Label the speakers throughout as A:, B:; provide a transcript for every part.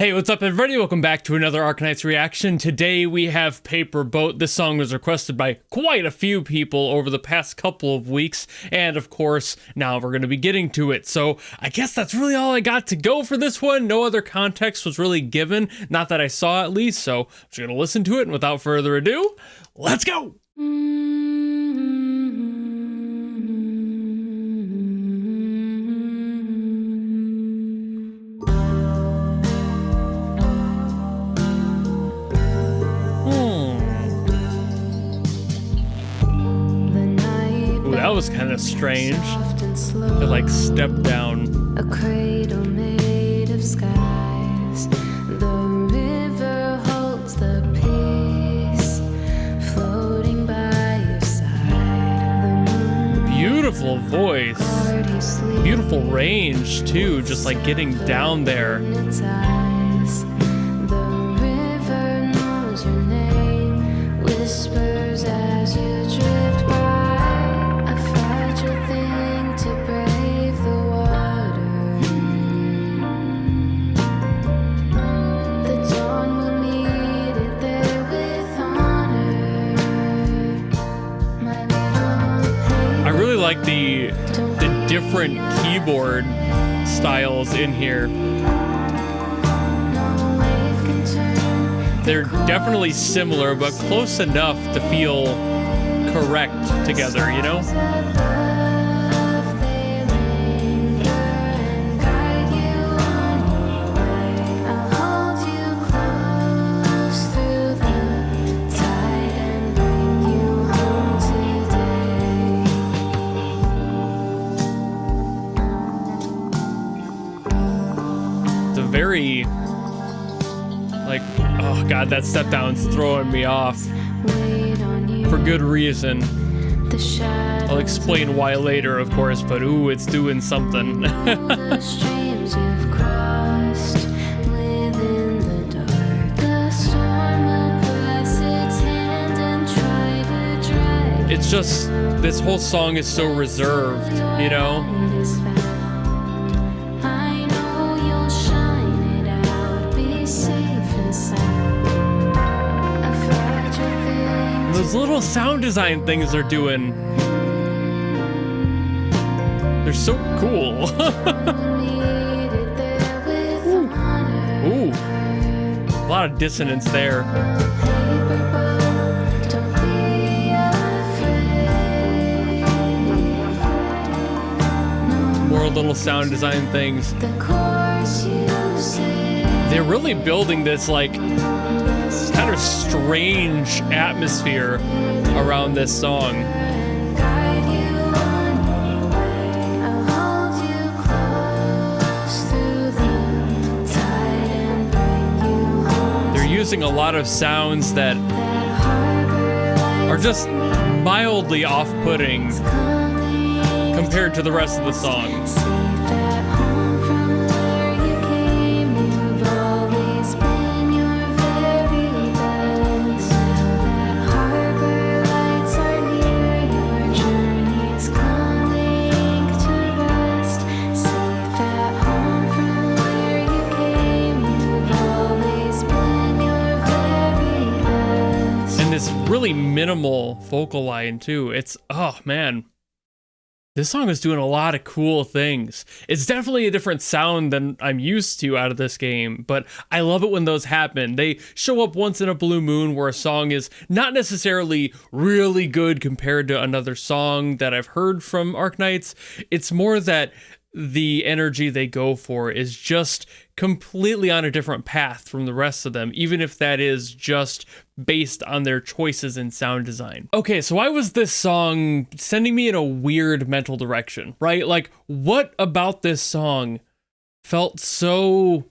A: Hey, what's up everybody? Welcome back to another Arknights reaction. Today we have Paperboat. This song was requested by quite a few people over the past couple of weeks, and of course, now we're going to be getting to it. So I guess that's really all I got to go for this one. No other context was really given, not that I saw at least, so I'm just going to listen to it, and without further ado, let's go! That was kind of strange. It like stepped down.
B: A cradle made of skies. The river holds the peace, floating by your side.
A: Beautiful voice. Beautiful range too, just like getting down there.
B: The river knows your name, whispers as you drift by.
A: Like the different keyboard styles in here. They're definitely similar, but close enough to feel correct together, you know? Very, like, oh god, that step down's throwing me off for good reason. I'll explain why later, of course, but ooh, it's doing something. It's just, this whole song is so reserved, you know? Those little sound design things they're doing, they're so cool. Ooh, a lot of dissonance there. More little sound design things. They're really building this like kind of strange atmosphere around this song. They're using a lot of sounds that are just mildly off-putting compared to the rest of the song. Really minimal vocal line too. It's, oh man, this song is doing a lot of cool things. It's definitely a different sound than I'm used to out of this game, but I love it when those happen. They show up once in a blue moon where a song is not necessarily really good compared to another song that I've heard from Arknights. It's more that the energy they go for is just completely on a different path from the rest of them, even if that is just based on their choices in sound design. Okay, so why was this song sending me in a weird mental direction, right? Like, what about this song felt so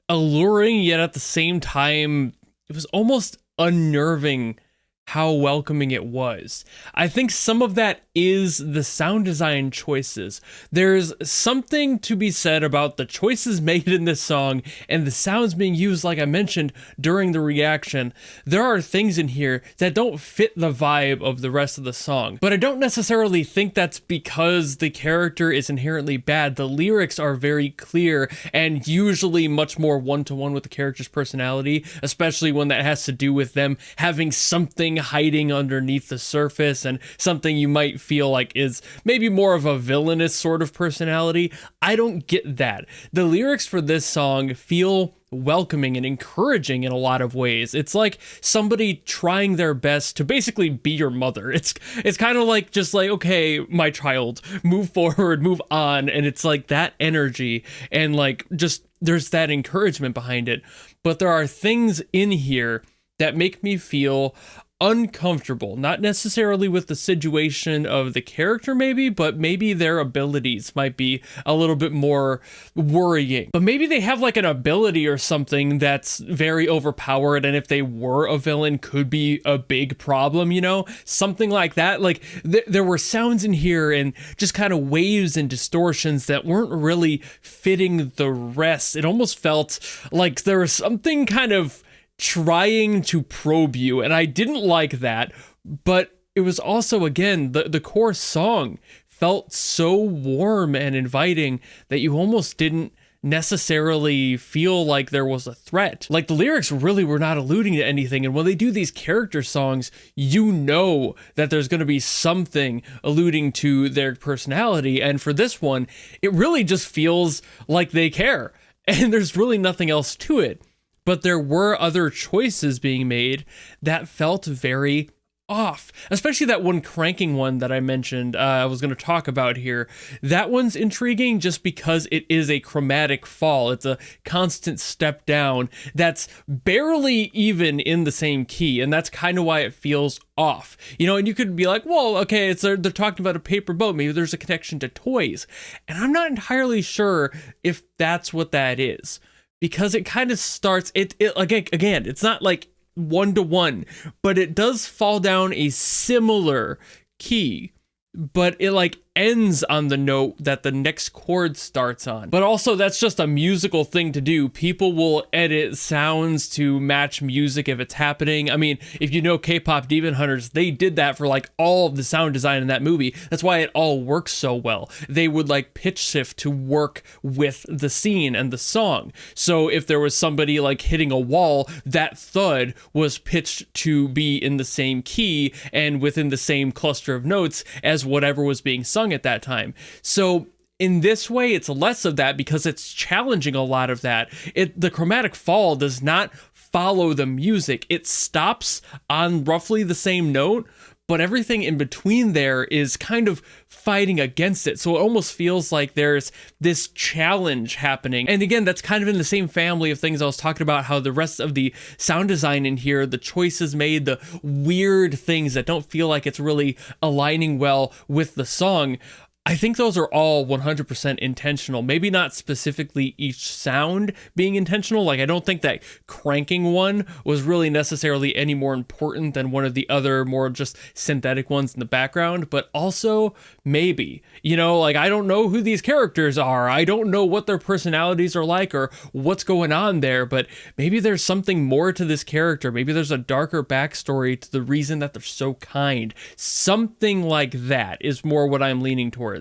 A: alluring, yet at the same time, it was almost unnerving how welcoming it was. I think some of that is the sound design choices. There's something to be said about the choices made in this song and the sounds being used, like I mentioned, during the reaction. There are things in here that don't fit the vibe of the rest of the song, but I don't necessarily think that's because the character is inherently bad. The lyrics are very clear and usually much more one-to-one with the character's personality, especially when that has to do with them having something hiding underneath the surface and something you might feel like is maybe more of a villainous sort of personality. I don't get that. The lyrics for this song feel welcoming and encouraging in a lot of ways. It's like somebody trying their best to basically be your mother. It's kind of like just like, okay, my child, move forward, move on. And it's like that energy and like just there's that encouragement behind it. But there are things in here that make me feel uncomfortable, not necessarily with the situation of the character maybe, but maybe their abilities might be a little bit more worrying. But maybe they have like an ability or something that's very overpowered, and if they were a villain could be a big problem, you know? Something like that. Like there were sounds in here and just kind of waves and distortions that weren't really fitting the rest. It almost felt like there was something kind of trying to probe you, and I didn't like that. But it was also, again, the core song felt so warm and inviting that you almost didn't necessarily feel like there was a threat. Like the lyrics really were not alluding to anything, and when they do these character songs, you know that there's going to be something alluding to their personality, and for this one, it really just feels like they care, and there's really nothing else to it. But there were other choices being made that felt very off, especially that one cranking one that I mentioned I was going to talk about here. That one's intriguing just because it is a chromatic fall. It's a constant step down that's barely even in the same key, and that's kind of why it feels off. You know, and you could be like, well, okay, they're talking about a paper boat. Maybe there's a connection to toys. And I'm not entirely sure if that's what that is. Because it kind of starts, it again, it's not like one-to-one, but it does fall down a similar key, but it like ends on the note that the next chord starts on. But also that's just a musical thing to do. People will edit sounds to match music if it's happening. I mean, if you know K-pop Demon Hunters, they did that for like all of the sound design in that movie. That's why it all works so well. They would like pitch shift to work with the scene and the song. So if there was somebody like hitting a wall, that thud was pitched to be in the same key and within the same cluster of notes as whatever was being sung at that time. So in this way, it's less of that because it's challenging a lot of that. The chromatic fall does not follow the music. It stops on roughly the same note, but everything in between there is kind of fighting against it. So it almost feels like there's this challenge happening. And again, that's kind of in the same family of things I was talking about, how the rest of the sound design in here, the choices made, the weird things that don't feel like it's really aligning well with the song. I think those are all 100% intentional. Maybe not specifically each sound being intentional. Like I don't think that cranking one was really necessarily any more important than one of the other more just synthetic ones in the background, but also maybe, you know, like I don't know who these characters are. I don't know what their personalities are like or what's going on there, but maybe there's something more to this character. Maybe there's a darker backstory to the reason that they're so kind. Something like that is more what I'm leaning towards.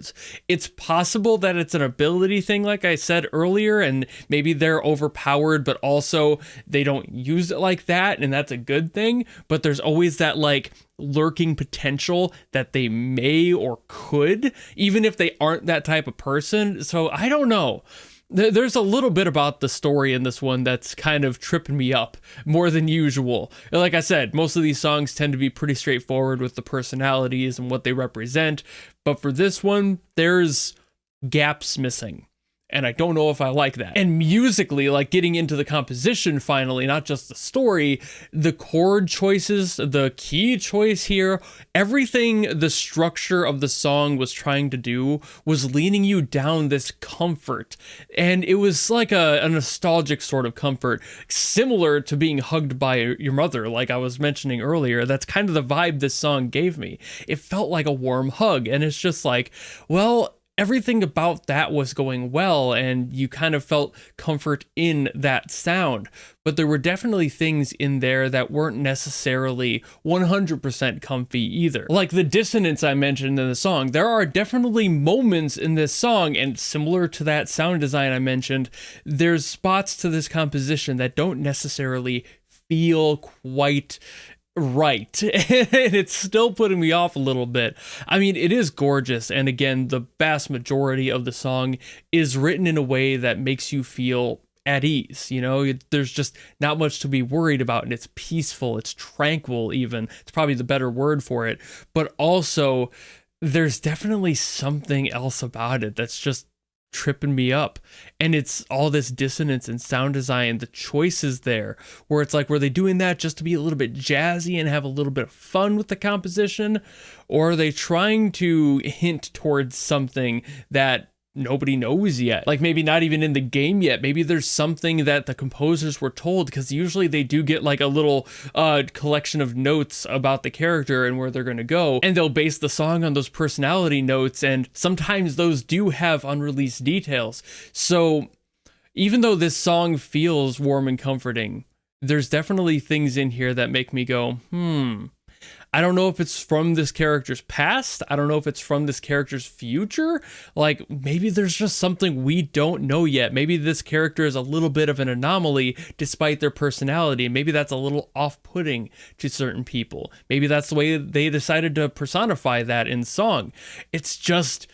A: It's possible that it's an ability thing, like I said earlier, and maybe they're overpowered, but also they don't use it like that, and that's a good thing. But there's always that like lurking potential that they may or could, even if they aren't that type of person. So I don't know. There's a little bit about the story in this one that's kind of tripping me up more than usual. Like I said, most of these songs tend to be pretty straightforward with the personalities and what they represent. But for this one, there's gaps missing. And I don't know if I like that. And musically, like getting into the composition finally, not just the story, the chord choices, the key choice here, everything the structure of the song was trying to do was leaning you down this comfort. And it was like a nostalgic sort of comfort, similar to being hugged by your mother, like I was mentioning earlier. That's kind of the vibe this song gave me. It felt like a warm hug. And it's just like, well, everything about that was going well, and you kind of felt comfort in that sound. But there were definitely things in there that weren't necessarily 100% comfy either. Like the dissonance I mentioned in the song, there are definitely moments in this song, and similar to that sound design I mentioned, there's spots to this composition that don't necessarily feel quite right. And it's still putting me off a little bit. I mean, it is gorgeous. And again, the vast majority of the song is written in a way that makes you feel at ease. You know, there's just not much to be worried about, and it's peaceful, it's tranquil even. It's probably the better word for it. But also, there's definitely something else about it that's just tripping me up. And it's all this dissonance and sound design, the choices there, where it's like, were they doing that just to be a little bit jazzy and have a little bit of fun with the composition? Or are they trying to hint towards something that nobody knows yet? Like maybe not even in the game yet. Maybe there's something that the composers were told, because usually they do get like a little collection of notes about the character and where they're going to go, and they'll base the song on those personality notes, and sometimes those do have unreleased details. So even though this song feels warm and comforting, there's definitely things in here that make me go, I don't know if it's from this character's past. I don't know if it's from this character's future. Like, maybe there's just something we don't know yet. Maybe this character is a little bit of an anomaly despite their personality. Maybe that's a little off-putting to certain people. Maybe that's the way they decided to personify that in song. It's just,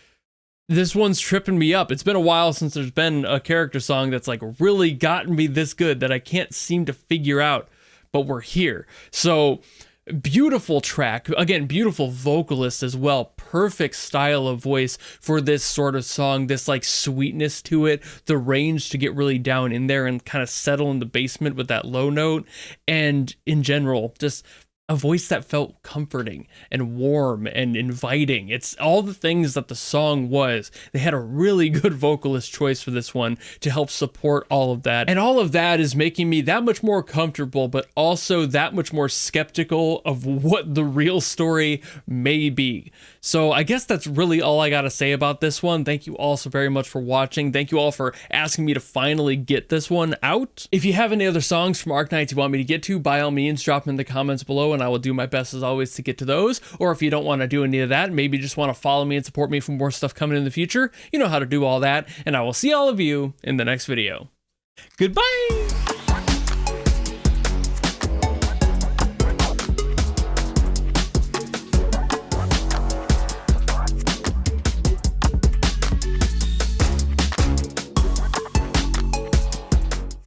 A: this one's tripping me up. It's been a while since there's been a character song that's like really gotten me this good that I can't seem to figure out, but we're here. So, beautiful track, again, beautiful vocalist as well, perfect style of voice for this sort of song, this like sweetness to it, the range to get really down in there and kind of settle in the basement with that low note, and in general, just a voice that felt comforting and warm and inviting. It's all the things that the song was. They had a really good vocalist choice for this one to help support all of that. And all of that is making me that much more comfortable, but also that much more skeptical of what the real story may be. So I guess that's really all I got to say about this one. Thank you all so very much for watching. Thank you all for asking me to finally get this one out. If you have any other songs from Arknights you want me to get to, by all means, drop them in the comments below, and I will do my best as always to get to those. Or if you don't want to do any of that, maybe just want to follow me and support me for more stuff coming in the future, you know how to do all that, and I will see all of you in the next video. Goodbye!